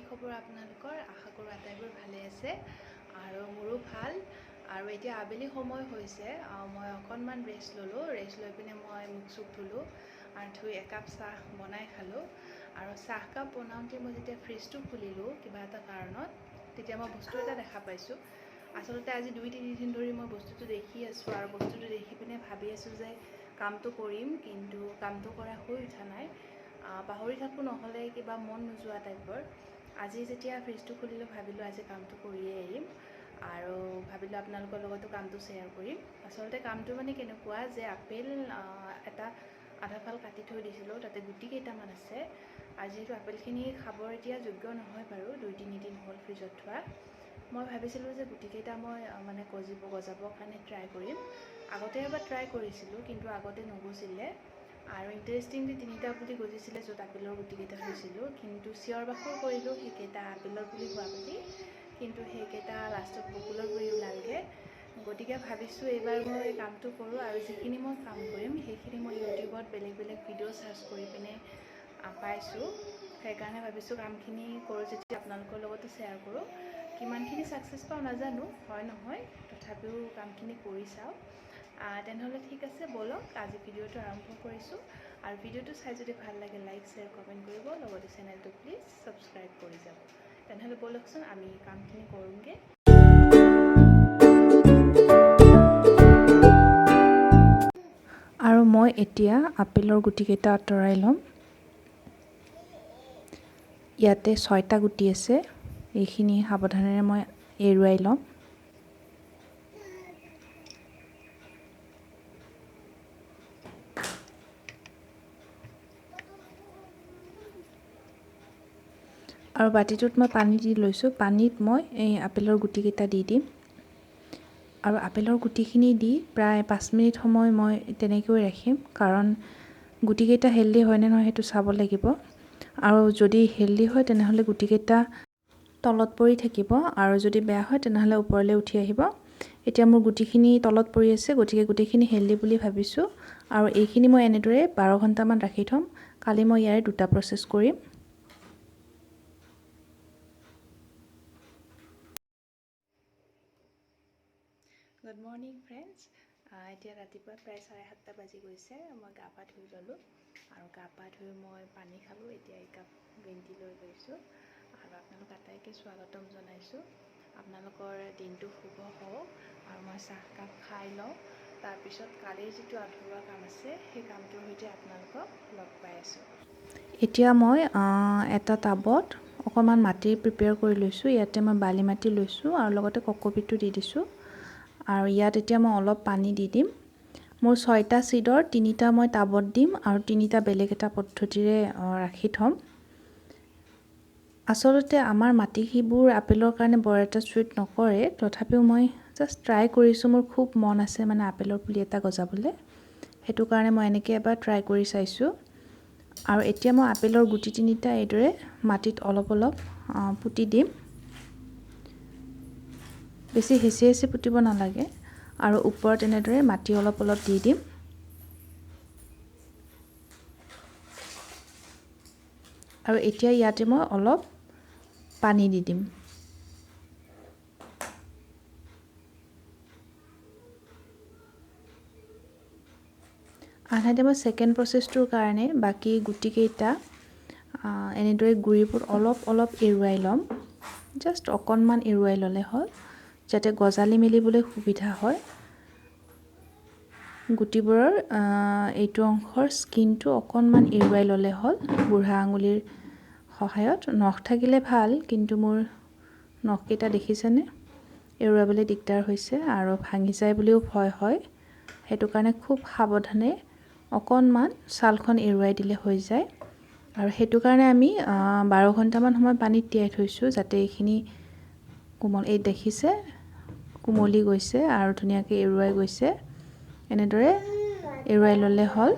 খবৰ আপোনালোকৰ আশা কৰোঁ আটাইবোৰ ভালে আছে আৰু মোৰো ভাল আৰু এতিয়া আবেলি সময় হৈছে মই অকণমান ৰেষ্ট ল'লোঁ ৰেষ্ট লৈ পিনে মই মুখ চুখ ধুলোঁ আৰু ধুই একাপ চাহ বনাই খালোঁ আৰু চাহকাপ বনাওঁতে মই যেতিয়া ফ্ৰিজটো খুলিলোঁ কিবা এটা কাৰণত তেতিয়া মই বস্তু এটা দেখা পাইছোঁ আচলতে আজি 2-3 দিন ধৰি মই বস্তুটো দেখি আছোঁ আৰু বস্তুটো দেখি পিনে ভাবি আছোঁ যে কামটো কৰিম কিন্তু কামটো কৰা হৈ উঠা নাই পাহৰি থাকোঁ নহ'লে কিবা মন নোযোৱা টাইপৰ আজি যেতিয়া ফ্ৰিজটো খুলিলোঁ ভাবিলোঁ আজি কামটো কৰিয়ে এৰিম আৰু ভাবিলোঁ আপোনালোকৰ লগতো কামটো শ্বেয়াৰ কৰিম আচলতে কামটো মানে কেনেকুৱা যে আপেল এটা আধা ফাল কাটি থৈ দিছিলোঁ তাতে গুটি কেইটামান আছে আৰু যিহেতু আপেলখিনি খাবৰ এতিয়া যোগ্য নহয় বাৰু 2-3 দিন হ'ল ফ্ৰিজত থোৱা মই ভাবিছিলোঁ যে গুটিকেইটা মই মানে গজাবৰ কাৰণে ট্ৰাই কৰিম আগতে এবাৰ ট্ৰাই কৰিছিলোঁ কিন্তু আগতে নগজিলে আৰু ইণ্টাৰেষ্টিংলি 3টা পুলি গজিছিলে য'ত আপেলৰ গুটিকেইটা থৈছিলোঁ কিন্তু চিঞৰ বাখৰ কৰিলোঁ সেইকেইটা আপেলৰ পুলি হোৱা বুলি কিন্তু সেইকেইটা লাষ্টত বকুলৰ পুলি ওলালগৈ গতিকে ভাবিছোঁ এইবাৰ মই কামটো কৰোঁ আৰু যিখিনি মই কাম কৰিম সেইখিনি মই ইউটিউবত বেলেগ ভিডিঅ' চাৰ্চ কৰি পিনে পাইছোঁ সেইকাৰণে ভাবিছোঁ কামখিনি কৰোঁ যেতিয়া আপোনালোকৰ লগতো শ্বেয়াৰ কৰোঁ কিমানখিনি ছাকচেছ পাওঁ নাজানো হয় নহয় তথাপিও কামখিনি কৰি চাওঁ তেনেহ'লে ঠিক আছে ব'লক আজি ভিডিঅ'টো আৰম্ভ কৰিছোঁ আৰু ভিডিঅ'টো চাই যদি ভাল লাগে লাইক শ্বেয়াৰ কমেণ্ট কৰিব লগতে চেনেলটো প্লিজ ছাবস্ক্ৰাইব কৰি যাব তেনেহ'লে ব'লকচোন আমি কামখিনি কৰোঁগৈ আৰু মই এতিয়া আপেলৰ গুটিকেইটা আঁতৰাই ল'ম ইয়াতে 6টা গুটি আছে এইখিনি সাৱধানেৰে মই এৰুৱাই ল'ম আৰু বাতিটোত মই পানী দি লৈছোঁ পানীত মই এই আপেলৰ গুটিকেইটা দি দিম আৰু আপেলৰ গুটিখিনি দি প্ৰায় 5 মিনিট সময় মই তেনেকৈ ৰাখিম কাৰণ গুটিকেইটা হেল্ডি হয়নে নহয় সেইটো চাব লাগিব আৰু যদি হেল্ডি হয় তেনেহ'লে গুটিকেইটা তলত পৰি থাকিব আৰু যদি বেয়া হয় তেনেহ'লে ওপৰলৈ উঠি আহিব এতিয়া মোৰ গুটিখিনি তলত পৰি আছে গতিকে গুটিখিনি হেল্ডি বুলি ভাবিছোঁ আৰু এইখিনি মই এনেদৰে 12 ঘণ্টামান ৰাখি থ'ম কালি মই ইয়াৰে 2টা প্ৰচেছ কৰিম গুড মৰ্ণিং ফ্ৰেণ্ডছ এতিয়া ৰাতিপুৱা প্ৰায় 7:30 বাজি গৈছে মই গা পা ধুই ল'লোঁ আৰু গা পা ধুই মই পানী খালোঁ এতিয়া একাপ গ্ৰীণ টি লৈ গৈছোঁ আৰু আপোনালোক আটাইকে স্বাগতম জনাইছোঁ আপোনালোকৰ দিনটো শুভ হওক আৰু মই চাহকাপ খাই লওঁ তাৰপিছত কালিৰ যিটো আধৰুৱা কাম আছে সেই কামটোৰ সৈতে আপোনালোকক লগ পাই আছোঁ এতিয়া মই এটা টাবত অকণমান মাটি প্ৰিপেয়াৰ কৰি লৈছোঁ ইয়াতে মই বালি মাটি লৈছোঁ আৰু লগতে কক'পিটটো দি দিছোঁ আৰু ইয়াত এতিয়া মই অলপ পানী দি দিম মোৰ 6টা চিডৰ 3টা মই টাবত দিম আৰু 3টা বেলেগ এটা পদ্ধতিৰে ৰাখি থ'ম আচলতে আমাৰ মাটিবোৰ আপেলৰ কাৰণে বৰ এটা চুইট নকৰে তথাপিও মই জাষ্ট ট্ৰাই কৰিছোঁ মোৰ খুব মন আছে মানে আপেলৰ পুলি এটা গজাবলৈ সেইটো কাৰণে মই এনেকৈ এবাৰ ট্ৰাই কৰি চাইছোঁ আৰু এতিয়া মই আপেলৰ গুটি 3টা এইদৰে মাটিত অলপ পুতি দিম বেছি হেঁচি পুতিব নালাগে আৰু ওপৰত এনেদৰে মাটি অলপ দি দিম আৰু এতিয়া ইয়াতে মই অলপ পানী দি দিম আনহাতে মই ছেকেণ্ড প্ৰচেছটোৰ কাৰণে বাকী গুটিকেইটা এনেদৰে গুৰিবোৰ অলপ এৰুৱাই ল'ম জাষ্ট অকণমান এৰুৱাই ল'লে হ'ল যাতে গজালি মেলিবলৈ সুবিধা হয় গুটিবোৰৰ এইটো অংশৰ স্কিনটো অকণমান এৰুৱাই ল'লে হ'ল বুঢ়া আঙুলিৰ সহায়ত নখ থাকিলে ভাল কিন্তু মোৰ নখকেইটা দেখিছেনে এৰুৱাবলৈ দিগদাৰ হৈছে আৰু ভাঙি যায় বুলিও ভয় হয় সেইটো কাৰণে খুব সাৱধানে অকণমান ছালখন এৰুৱাই দিলে হৈ যায় আৰু সেইটো কাৰণে আমি 12 ঘণ্টামান সময় পানীত তিয়াই থৈছোঁ যাতে এইখিনি কোমল এই দেখিছে কোমলি গৈছে আৰু ধুনীয়াকৈ এৰুৱাই গৈছে এনেদৰে এৰুৱাই ল'লে হ'ল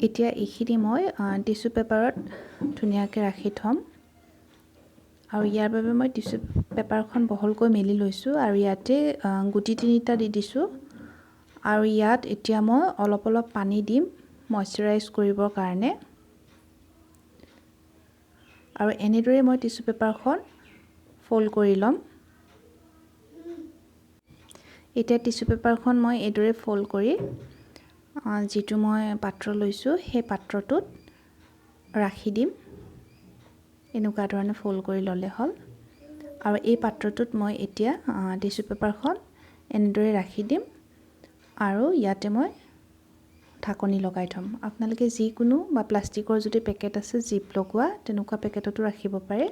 এতিয়া এইখিনি মই টিছু পেপাৰত ধুনীয়াকৈ ৰাখি থ'ম আৰু ইয়াৰ বাবে মই টিছু পেপাৰখন বহলকৈ মেলি লৈছোঁ আৰু ইয়াতে গুটি 3টা দি দিছোঁ আৰু ইয়াত এতিয়া মই অলপ পানী দিম মইশ্চাৰাইজ কৰিবৰ কাৰণে আৰু এনেদৰে মই টিস্যু পেপাৰখন ফোল্ড কৰি ল'ম। এতিয়া টিস্যু পেপাৰখন মই এইদৰে ফোল্ড কৰি যিটো মই পাত্ৰ লৈছোঁ সেই পাত্ৰটোত ৰাখি দিম। এনেকুৱা ধৰণে ফোল্ড কৰি ল'লে হ'ল। আৰু এই পাত্ৰটোত মই এতিয়া টিস্যু পেপাৰখন এনেদৰে ৰাখি দিম আৰু ইয়াতে মই ঢাকনি লগাই থ'ম। আপোনালোকে যিকোনো বা প্লাষ্টিকৰ যদি পেকেট আছে জিপ লগোৱা তেনেকুৱা পেকেটতো ৰাখিব পাৰে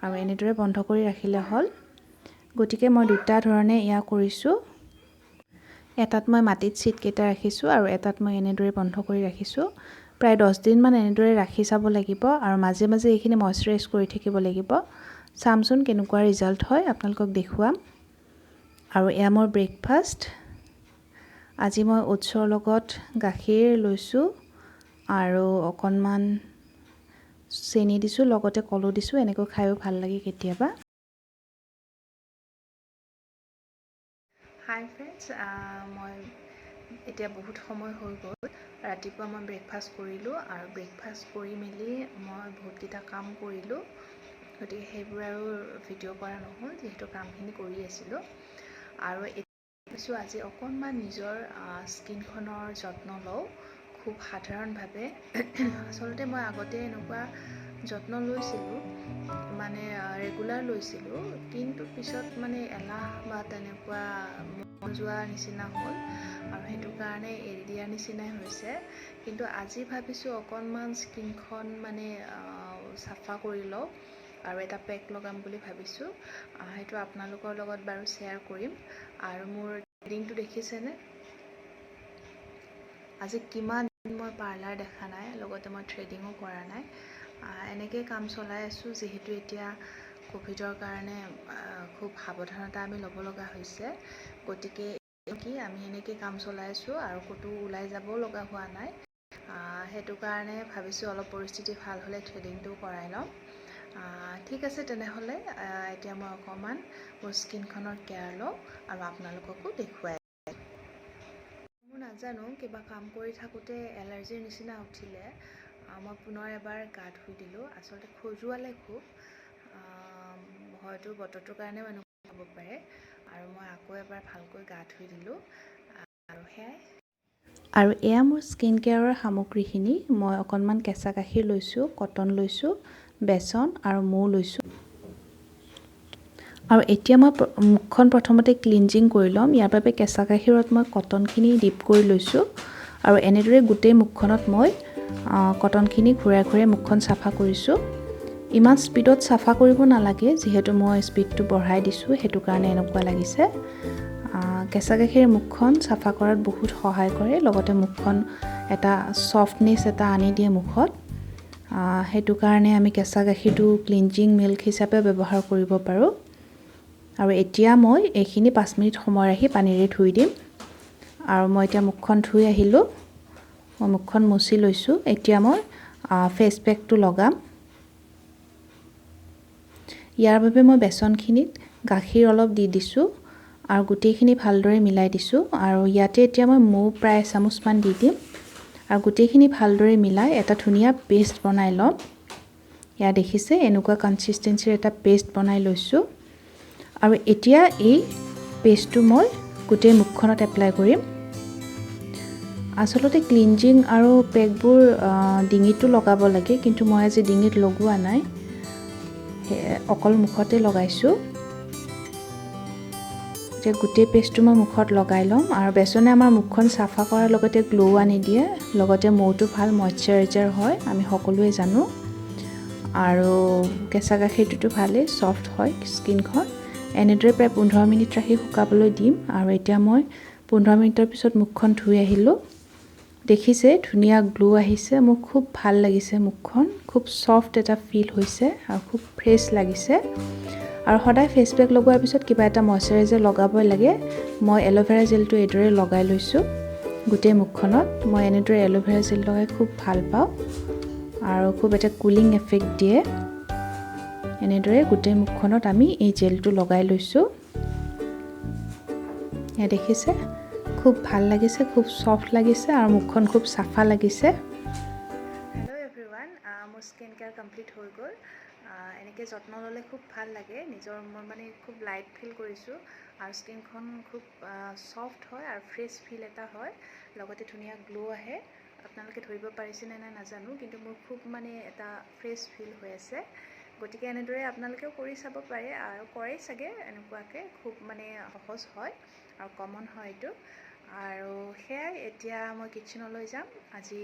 আৰু এনেদৰে বন্ধ কৰি ৰাখিলে হ'ল। গতিকে মই দুটা ধৰণে এয়া কৰিছোঁ। এটাত মই মাটিত চিটকেইটা ৰাখিছোঁ আৰু এটাত মই এনেদৰে বন্ধ কৰি ৰাখিছোঁ। প্ৰায় 10 দিনমান এনেদৰে ৰাখি চাব লাগিব আৰু মাজে মাজে এইখিনি মইশ্চাৰাইজ কৰি থাকিব লাগিব। চামচোন কেনেকুৱা ৰিজাল্ট হয় আপোনালোকক দেখুৱাম। আৰু এয়া মোৰ ব্ৰেকফাষ্ট। আজি মই ওটছৰ লগত গাখীৰ লৈছোঁ আৰু অকণমান চেনি দিছোঁ, লগতে কলো দিছোঁ। এনেকৈ খায়ো ভাল লাগে কেতিয়াবা। হাই ফ্ৰেণ্ডছ, মই এতিয়া বহুত সময় হৈ গ'ল। ৰাতিপুৱা মই ব্ৰেকফাষ্ট কৰিলোঁ আৰু ব্ৰেকফাষ্ট কৰি মেলি মই বহুতকেইটা কাম কৰিলোঁ। গতিকে সেইবোৰ আৰু ভিডিঅ' কৰা নহ'ল যিহেতু কামখিনি কৰি আছিলোঁ। আৰু এতিয়া আজি অকণমান নিজৰ স্কিনখনৰ যত্ন লওঁ, খুব সাধাৰণভাৱে। আচলতে মই আগতে এনেকুৱা যত্ন লৈছিলোঁ, মানে ৰেগুলাৰ লৈছিলোঁ, কিন্তু পিছত মানে এলাহ বা তেনেকুৱা মন যোৱা নিচিনা হ'ল আৰু সেইটো কাৰণে এৰি দিয়াৰ নিচিনাই হৈছে। কিন্তু আজি ভাবিছোঁ অকণমান স্কিনখন মানে চাফা কৰি লওঁ আৰু এটা পেক লগাম বুলি ভাবিছোঁ। সেইটো আপোনালোকৰ লগত বাৰু শ্বেয়াৰ কৰিম। আৰু মোৰ থ্ৰেডিংটো দেখিছেনে? আজি কিমান দিন মই পাৰ্লাৰ দেখা নাই, লগতে মই থ্ৰেডিঙো কৰা নাই। এনেকৈ কাম চলাই আছোঁ যিহেতু এতিয়া ক'ভিডৰ কাৰণে খুব সাৱধানতা আমি ল'ব লগা হৈছে। গতিকে আমি এনেকৈ কাম চলাই আছোঁ আৰু ক'তো ওলাই যাবও লগা হোৱা নাই। সেইটো কাৰণে ভাবিছোঁ অলপ পৰিস্থিতি ভাল হ'লে থ্ৰেডিংটো কৰাই ল'ম। ঠিক আছে তেনেহ'লে এতিয়া মই অকণমান মোৰ স্কিনখনৰ কেয়াৰ লওঁ আৰু আপোনালোককো দেখুৱাই। মই নাজানো, কিবা কাম কৰি থাকোঁতে এলাৰ্জিৰ নিচিনা উঠিলে মই পুনৰ এবাৰ গা ধুই দিলোঁ। আচলতে খজুৱালে খুব, হয়তো বতৰটোৰ কাৰণেও এনেকুৱা হ'ব পাৰে। আৰু মই আকৌ এবাৰ ভালকৈ গা ধুই দিলোঁ আৰু সেয়াই। আৰু এয়া মোৰ স্কিন কেয়াৰৰ সামগ্ৰীখিনি। মই অকণমান কেঁচা গাখীৰ লৈছোঁ, কটন লৈছোঁ, বেচন আৰু মৌ লৈছোঁ। আৰু এতিয়া মই মুখখন প্ৰথমতে ক্লিনজিং কৰি ল'ম। ইয়াৰ বাবে কেঁচা গাখীৰত মই কটনখিনি ডিপ কৰি লৈছোঁ আৰু এনেদৰে গোটেই মুখখনত মই কটনখিনি ঘূৰাই ঘূৰাই মুখখন চাফা কৰিছোঁ। ইমান স্পীডত চাফা কৰিব নালাগে, যিহেতু মই স্পীডটো বঢ়াই দিছোঁ, সেইটো কাৰণে এনেকুৱা লাগিছে। কেঁচা গাখীৰে মুখখন চাফা কৰাত বহুত সহায় কৰে, লগতে মুখখন এটা ছফ্টনেছ এটা আনি দিয়ে মুখত। সেইটো কাৰণে আমি কেঁচা গাখীৰটো ক্লিনজিং মিল্ক হিচাপে ব্যৱহাৰ কৰিব পাৰোঁ। আৰু এতিয়া মই এইখিনি 5 মিনিট সময় ৰাখি পানীৰে ধুই দিম। আৰু মই এতিয়া মুখখন ধুই আহিলোঁ, মই মুখখন মুচি লৈছোঁ। এতিয়া মই ফেচ পেকটো লগাম। ইয়াৰ বাবে মই বেচনখিনিত গাখীৰ অলপ দি দিছোঁ আৰু গোটেইখিনি ভালদৰে মিলাই দিছোঁ। আৰু ইয়াতে এতিয়া মই মৌ প্ৰায় এচামুচমান দি দিম আৰু গোটেইখিনি ভালদৰে মিলাই এটা ধুনীয়া পেষ্ট বনাই ল'ম। এয়া দেখিছে, এনেকুৱা কনচিষ্টেঞ্চিৰ এটা পেষ্ট বনাই লৈছোঁ। আৰু এতিয়া এই পেষ্টটো মই গোটেই মুখখনত এপ্লাই কৰিম। আচলতে ক্লিনজিং আৰু পেকবোৰ ডিঙিতো লগাব লাগে, কিন্তু মই আজি ডিঙিত লগোৱা নাই, অকল মুখতে লগাইছোঁ। এতিয়া গোটেই পেষ্টটো মই মুখত লগাই ল'ম। আৰু বেচনে আমাৰ মুখখন চাফা কৰাৰ লগতে গ্ল' আনি দিয়ে, লগতে মৌটো ভাল মইশ্চাৰাইজাৰ হয়, আমি সকলোৱে জানো। আৰু কেঁচা গাখীৰটোতো ভালেই ছফ্ট হয় স্কিনখন। এনেদৰে প্ৰায় 15 মিনিট ৰাখি শুকাবলৈ দিম। আৰু এতিয়া মই 15 মিনিটৰ পিছত মুখখন ধুই আহিলোঁ। দেখিছে ধুনীয়া গ্ল' আহিছে, মোৰ খুব ভাল লাগিছে মুখখন, খুব ছফ্ট এটা ফিল হৈছে আৰু খুব ফ্ৰেছ লাগিছে। আৰু সদায় ফেচ পেক লগোৱাৰ পিছত কিবা এটা মইশ্চাৰাইজাৰ লগাবই লাগে। মই এল'ভেৰা জেলটো এইদৰে লগাই লৈছোঁ গোটেই মুখখনত। মই এনেদৰে এল'ভেৰা জেল লগাই খুব ভাল পাওঁ আৰু খুব এটা কুলিং এফেক্ট দিয়ে। এনেদৰে গোটেই মুখখনত আমি এই জেলটো লগাই লৈছোঁ। এয়া দেখিছে, খুব ভাল লাগিছে, খুব ছফ্ট লাগিছে আৰু মুখখন খুব চাফা লাগিছে। হেল্ল' এভৰিৱান, মোৰ স্কিন কেয়াৰ কমপ্লিট হৈ গ'ল এনেকৈ যত্ন ল'লে খুব ভাল লাগে নিজৰ মই মানে খুব লাইট ফিল কৰিছোঁ আৰু স্কিনখন খুব ছফ্ট হয় আৰু ফ্ৰেছ ফিল এটা হয় লগতে ধুনীয়া গ্ল' আহে আপোনালোকে ধৰিব পাৰিছেনে নাই নাজানো কিন্তু মোৰ খুব মানে এটা ফ্ৰেছ ফিল হৈ আছে গতিকে এনেদৰে আপোনালোকেও কৰি চাব পাৰে আৰু কৰেই চাগে এনেকুৱাকৈ খুব মানে সহজ হয় আৰু কমন হয় এইটো আৰু সেয়াই এতিয়া মই কিটচেনলৈ যাম আজি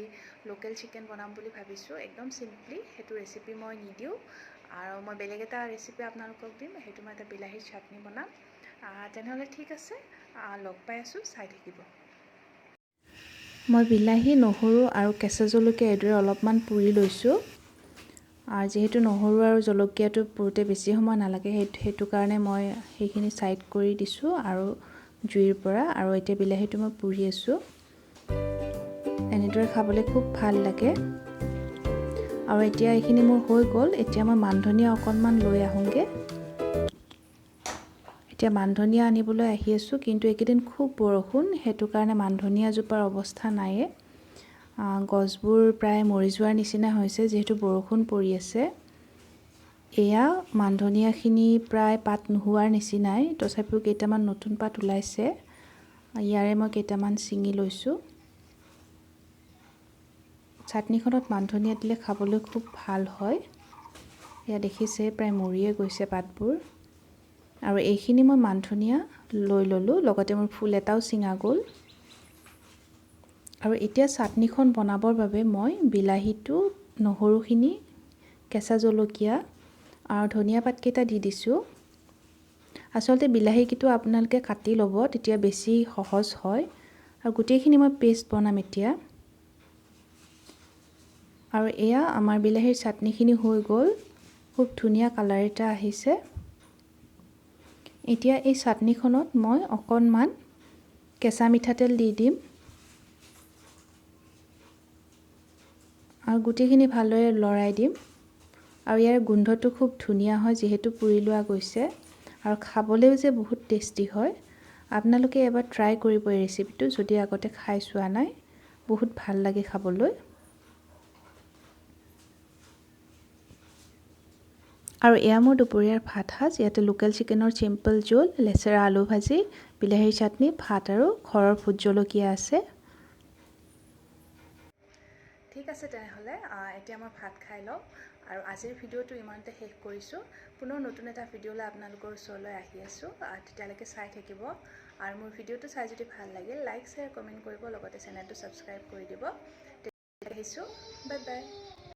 লোকেল চিকেন বনাম বুলি ভাবিছোঁ একদম চিম্পলি সেইটো ৰেচিপি মই নিদিওঁ আৰু মই বেলেগ এটা ৰেচিপি আপোনালোকক দিম সেইটো মই এটা বিলাহীৰ চাটনি বনাম তেনেহ'লে ঠিক আছে লগ পাই আছোঁ চাই থাকিব মই বিলাহী নহৰু আৰু কেঁচা জলকীয়া এইদৰে অলপমান পুৰি লৈছোঁ আৰু যিহেতু নহৰু আৰু জলকীয়াটো পুৰোতে বেছি সময় নালাগে সেইটো কাৰণে মই সেইখিনি ছাইড কৰি দিছোঁ আৰু জুইৰ পৰা আৰু এতিয়া বিলাহীটো মই পুৰি আছোঁ এনেদৰে খাবলৈ খুব ভাল লাগে আৰু এতিয়া এইখিনি মোৰ হৈ গ'ল এতিয়া মই মান ধনিয়া অকণমান লৈ আহোঁগৈ এতিয়া মান ধনিয়া আনিবলৈ আহি আছোঁ কিন্তু এইকেইদিন খুব বৰষুণ সেইটো কাৰণে মান ধনিয়া জোপাৰ অৱস্থা নাইয়ে গছবোৰ প্ৰায় মৰি যোৱাৰ নিচিনা হৈছে যিহেতু বৰষুণ পৰি আছে এয়া মান ধনিয়াখিনি প্ৰায় পাত নোহোৱাৰ নিচিনাই তথাপিও কেইটামান নতুন পাত ওলাইছে ইয়াৰে মই কেইটামান ছিঙি লৈছোঁ চাটনিখনত মান ধনিয়া দিলে খাবলৈ খুব ভাল হয় এয়া দেখিছে প্ৰায় মৰিয়ে গৈছে পাতবোৰ আৰু এইখিনি মই মান ধনিয়া লৈ ল'লোঁ লগতে মোৰ ফুল এটাও ছিঙা গ'ল আৰু এতিয়া চাটনিখন বনাবৰ বাবে মই বিলাহীটো নহৰুখিনি কেঁচা জলকীয়া আৰু ধনিয়া পাতকেইটা দি দিছোঁ আচলতে বিলাহীকেইটা আপোনালোকে কাটি ল'ব তেতিয়া বেছি সহজ হয় আৰু গোটেইখিনি মই পেষ্ট বনাম এতিয়া আৰু এয়া আমাৰ বিলাহীৰ চাটনিখিনি হৈ গ'ল খুব ধুনীয়া কালাৰ এটা আহিছে এতিয়া এই চাটনিখনত মই অকণমান কেঁচা মিঠাতেল দি দিম আৰু গোটেইখিনি ভালদৰে লৰাই দিম আৰু ইয়াৰ গোন্ধটো খুব ধুনীয়া হয় যিহেতু পুৰি লোৱা গৈছে আৰু খাবলৈও যে বহুত টেষ্টি হয় আপোনালোকে এবাৰ ট্ৰাই কৰিব এই ৰেচিপিটো যদি আগতে খাই চোৱা নাই বহুত ভাল লাগে খাবলৈ আৰু এয়া মোৰ দুপৰীয়াৰ ভাত সাজ ইয়াতে লোকেল চিকেনৰ চিম্পল জোল লেচেৰা আলু ভাজি বিলাহীৰ চাটনি ভাত আৰু ঘৰৰ ভোট জলকীয়া আছে ঠিক আছে তেনেহ'লে এতিয়া মই ভাত খাই লওঁ আৰু আজিৰ ভিডিঅ'টো ইমানতে শেষ কৰিছোঁ পুনৰ নতুন এটা ভিডিঅ'লৈ আপোনালোকৰ ওচৰলৈ আহি আছোঁ তেতিয়ালৈকে চাই থাকিব আৰু মোৰ ভিডিঅ'টো চাই যদি ভাল লাগিল লাইক শ্বেয়াৰ কমেণ্ট কৰিব লগতে চেনেলটো ছাবস্ক্ৰাইব কৰি দিব তেতিয়া আহিছোঁ বাই বাই